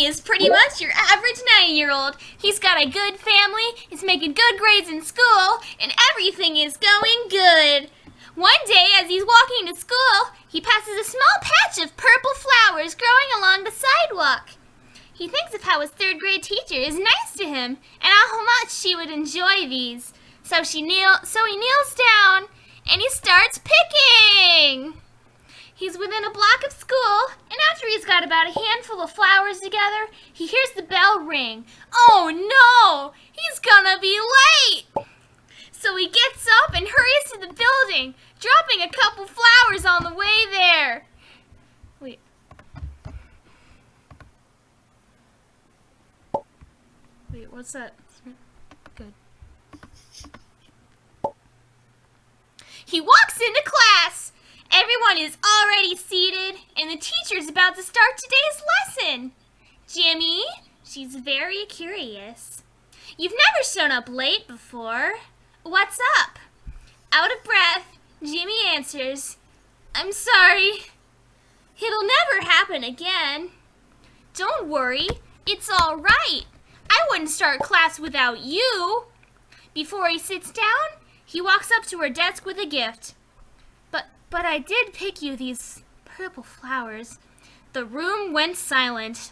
Jimmy is pretty much your average 9-year-old. He's got a good family, he's making good grades in school, and everything is going good. One day, as he's walking to school, he passes a small patch of purple flowers growing along the sidewalk. He thinks of how his third-grade teacher is nice to him and how much she would enjoy these. So he kneels down and he starts picking. He's within a block of school, and after he's got about a handful of flowers together, he hears the bell ring. Oh no! He's gonna be late! So he gets up and hurries to the building, dropping a couple flowers on the way there. Wait, what's that? Good. He walks into class. Everyone is already seated, and the teacher's about to start today's lesson. Jimmy, she's very curious. You've never shown up late before. What's up? Out of breath, Jimmy answers, I'm sorry. It'll never happen again. Don't worry, it's all right. I wouldn't start class without you. Before he sits down, he walks up to her desk with a gift. But I did pick you these purple flowers. The room went silent.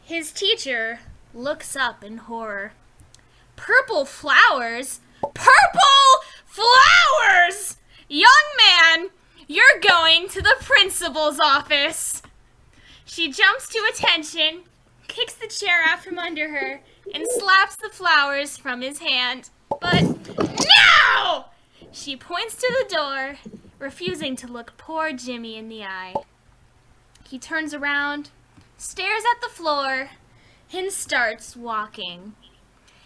His teacher looks up in horror. Purple flowers? Purple flowers! Young man, you're going to the principal's office. She jumps to attention, kicks the chair out from under her, and slaps the flowers from his hand. But no! She points to the door, refusing to look poor Jimmy in the eye. He turns around, stares at the floor, and starts walking.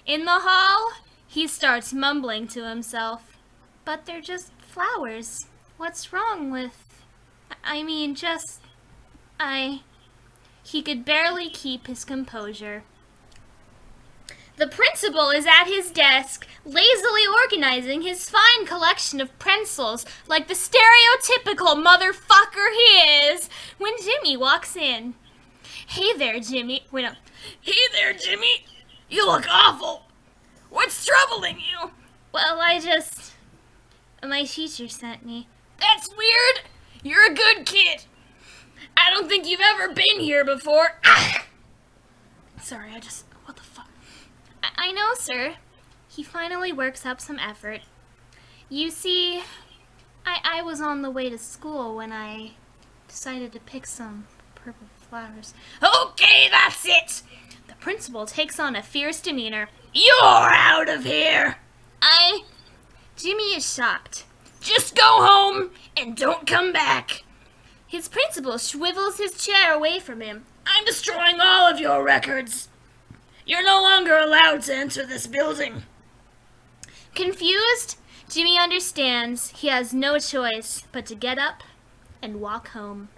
In the hall, he starts mumbling to himself. But they're just flowers. What's wrong with... He could barely keep his composure. The principal is at his desk, lazily organizing his fine collection of pencils like the stereotypical motherfucker he is when Jimmy walks in. Hey there, Jimmy. Hey there, Jimmy. You look awful. What's troubling you? Well, my teacher sent me. That's weird. You're a good kid. I don't think you've ever been here before. Sorry, what the fuck? I know, sir. He finally works up some effort. You see, I was on the way to school when I decided to pick some purple flowers. Okay, that's it! The principal takes on a fierce demeanor. You're out of here! Jimmy is shocked. Just go home and don't come back. His principal swivels his chair away from him. I'm destroying all of your records. You're no longer allowed to enter this building. Confused, Jimmy understands he has no choice but to get up and walk home.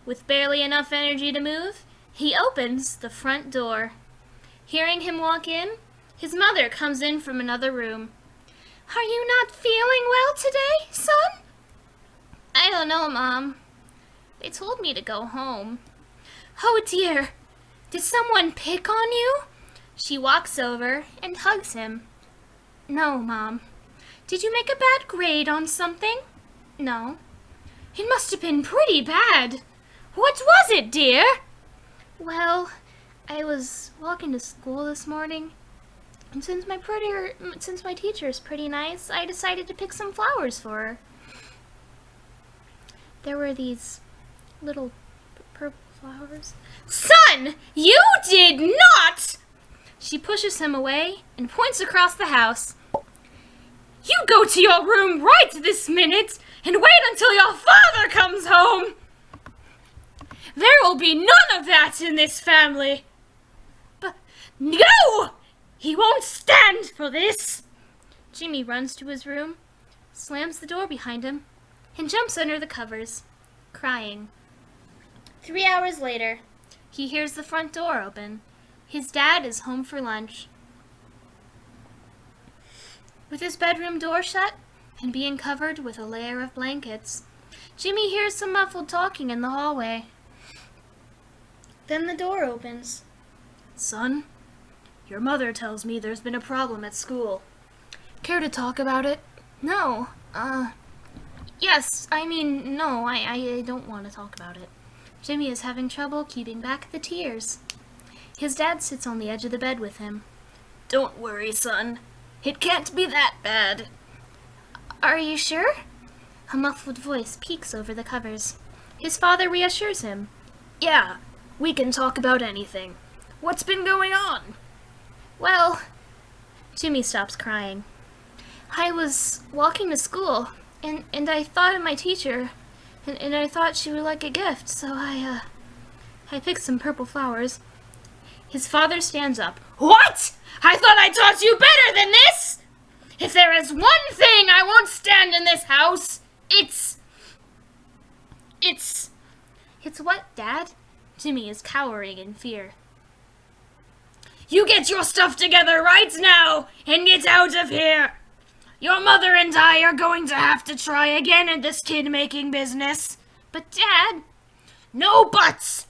With barely enough energy to move, he opens the front door. Hearing him walk in, his mother comes in from another room. Are you not feeling well today, son? I don't know, Mom. They told me to go home. Oh dear, did someone pick on you? She walks over and hugs him. No, Mom. Did you make a bad grade on something? No. It must have been pretty bad. What was it, dear? Well, I was walking to school this morning, and since my teacher's pretty nice, I decided to pick some flowers for her. There were these little purple flowers. Son, you did not! She pushes him away and points across the house. You go to your room right this minute and wait until your father comes home. There will be none of that in this family. But no! He won't stand for this. Jimmy runs to his room, slams the door behind him, and jumps under the covers, crying. 3 hours later, he hears the front door open. His dad is home for lunch. With his bedroom door shut and being covered with a layer of blankets, Jimmy hears some muffled talking in the hallway. Then the door opens. Son, your mother tells me there's been a problem at school. Care to talk about it? No, yes, no, I don't want to talk about it. Jimmy is having trouble keeping back the tears. His dad sits on the edge of the bed with him. Don't worry, son. It can't be that bad. Are you sure? A muffled voice peeks over the covers. His father reassures him. Yeah, we can talk about anything. What's been going on? Well, Jimmy stops crying. I was walking to school, and I thought of my teacher, and I thought she would like a gift, so I picked some purple flowers. His father stands up. What? I thought I taught you better than this! If there is one thing I won't stand in this house, it's what, Dad? Jimmy is cowering in fear. You get your stuff together right now and get out of here! Your mother and I are going to have to try again at this kid-making business. But, Dad... No buts!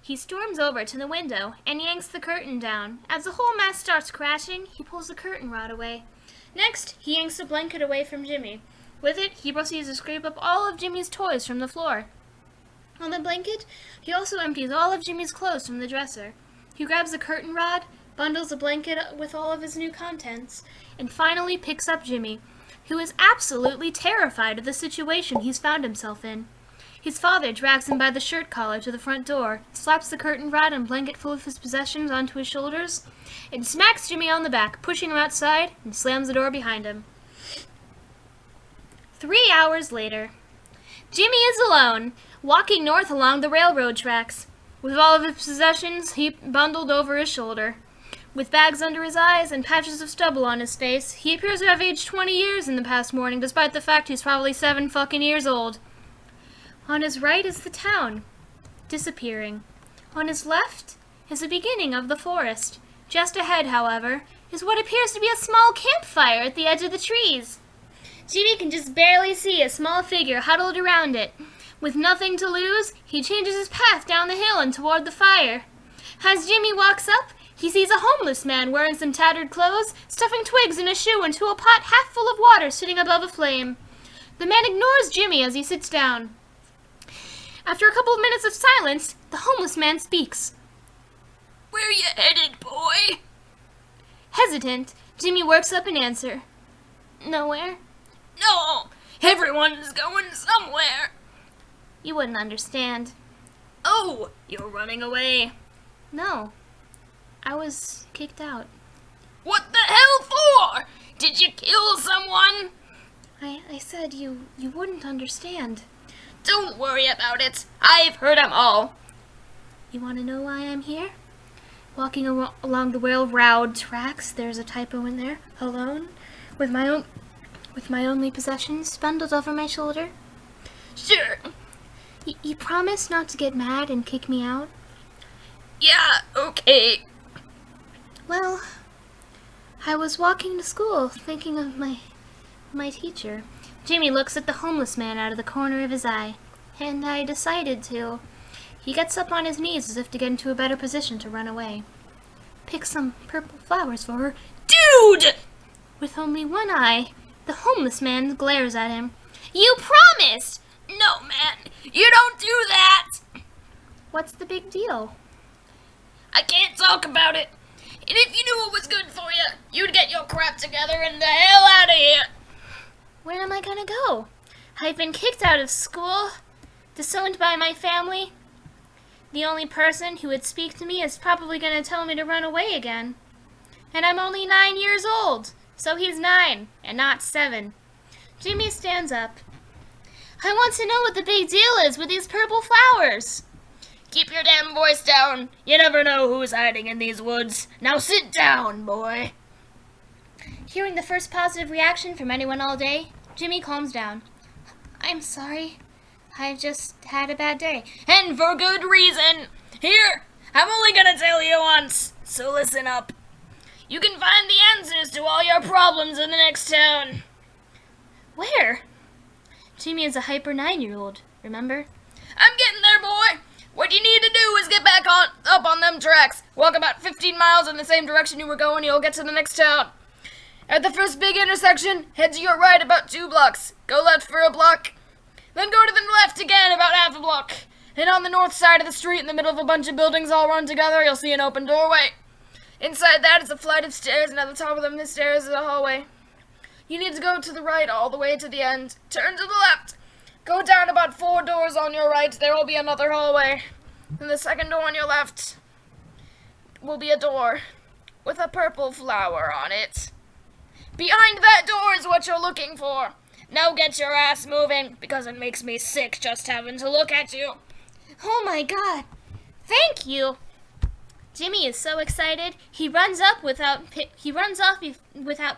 He storms over to the window and yanks the curtain down. As the whole mess starts crashing, he pulls the curtain rod away. Next, he yanks the blanket away from Jimmy. With it, he proceeds to scrape up all of Jimmy's toys from the floor. On the blanket, he also empties all of Jimmy's clothes from the dresser. He grabs the curtain rod, bundles the blanket with all of his new contents, and finally picks up Jimmy, who is absolutely terrified of the situation he's found himself in. His father drags him by the shirt collar to the front door, slaps the curtain rod and blanket full of his possessions onto his shoulders, and smacks Jimmy on the back, pushing him outside, and slams the door behind him. 3 hours later, Jimmy is alone, walking north along the railroad tracks, with all of his possessions heaped bundled over his shoulder. With bags under his eyes and patches of stubble on his face, he appears to have aged 20 years in the past morning, despite the fact he's probably 7 fucking years old. On his right is the town, disappearing. On his left is the beginning of the forest. Just ahead, however, is what appears to be a small campfire at the edge of the trees. Jimmy can just barely see a small figure huddled around it. With nothing to lose, he changes his path down the hill and toward the fire. As Jimmy walks up, he sees a homeless man wearing some tattered clothes, stuffing twigs in a shoe into a pot half full of water sitting above a flame. The man ignores Jimmy as he sits down. After a couple of minutes of silence, the homeless man speaks. Where you headed, boy? Hesitant, Jimmy works up an answer. Nowhere. No, everyone's going somewhere. You wouldn't understand. Oh, you're running away. No, I was kicked out. What the hell for? Did you kill someone? I said you wouldn't understand. Don't worry about it. I've heard 'em all. You want to know why I'm here? Walking along the railroad tracks, there's a typo in there. Alone, with my only possessions bundled over my shoulder. Sure. You promise not to get mad and kick me out? Yeah, okay. Well, I was walking to school, thinking of my teacher. Jimmy looks at the homeless man out of the corner of his eye, and I decided to. He gets up on his knees as if to get into a better position to run away. Pick some purple flowers for her. Dude! With only one eye, the homeless man glares at him. You promised! No, man, you don't do that! What's the big deal? I can't talk about it. And if you knew it was good for you, you'd get your crap together and the hell out of here. Where am I gonna go? I've been kicked out of school, disowned by my family. The only person who would speak to me is probably gonna tell me to run away again. And I'm only 9 years old, so he's 9 and not 7. Jimmy stands up. I want to know what the big deal is with these purple flowers. Keep your damn voice down. You never know who's hiding in these woods. Now sit down, boy. Hearing the first positive reaction from anyone all day, Jimmy calms down. I'm sorry. I've just had a bad day. And for good reason. Here, I'm only gonna tell you once, so listen up. You can find the answers to all your problems in the next town. Where? Jimmy is a hyper 9-year-old, remember? I'm getting there, boy. What you need to do is get back on... Walk about 15 miles in the same direction you were going, you'll get to the next town. At the first big intersection, head to your right about 2 blocks. Go left for a block. Then go to the left again about half a block. And on the north side of the street, in the middle of a bunch of buildings all run together, you'll see an open doorway. Inside that is a flight of stairs, and at the top of them, the stairs is a hallway. You need to go to the right all the way to the end. Turn to the left. Go down about 4 doors on your right. There will be another hallway. And the second door on your left will be a door with a purple flower on it. Behind that door is what you're looking for. Now get your ass moving, because it makes me sick just having to look at you. Oh my god. Thank you. Jimmy is so excited, he runs off without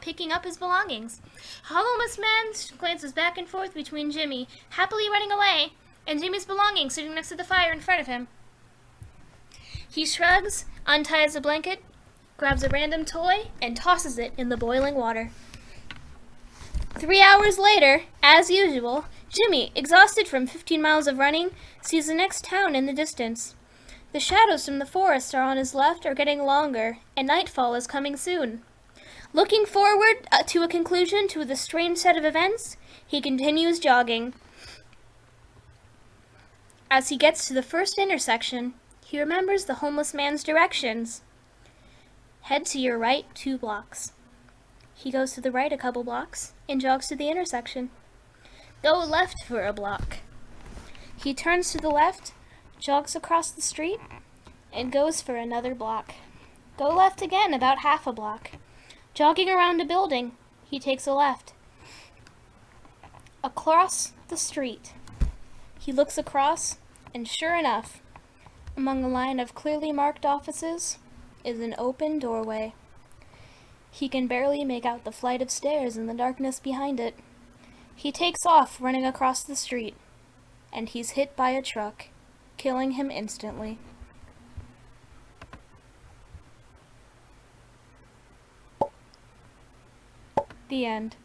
picking up his belongings. Homeless man glances back and forth between Jimmy, happily running away, and Jimmy's belongings sitting next to the fire in front of him. He shrugs, unties a blanket, grabs a random toy, and tosses it in the boiling water. 3 hours later, as usual, Jimmy, exhausted from 15 miles of running, sees the next town in the distance. The shadows from the forest are on his left are getting longer, and nightfall is coming soon. Looking forward to a conclusion to the strange set of events, he continues jogging. As he gets to the first intersection, he remembers the homeless man's directions. Head to your right 2 blocks. He goes to the right a couple blocks and jogs to the intersection. Go left for a block. He turns to the left, jogs across the street, and goes for another block. Go left again about half a block. Jogging around a building, he takes a left. Across the street, he looks across, and sure enough, among a line of clearly marked offices is an open doorway. He can barely make out the flight of stairs in the darkness behind it. He takes off running across the street, and he's hit by a truck, killing him instantly. The end.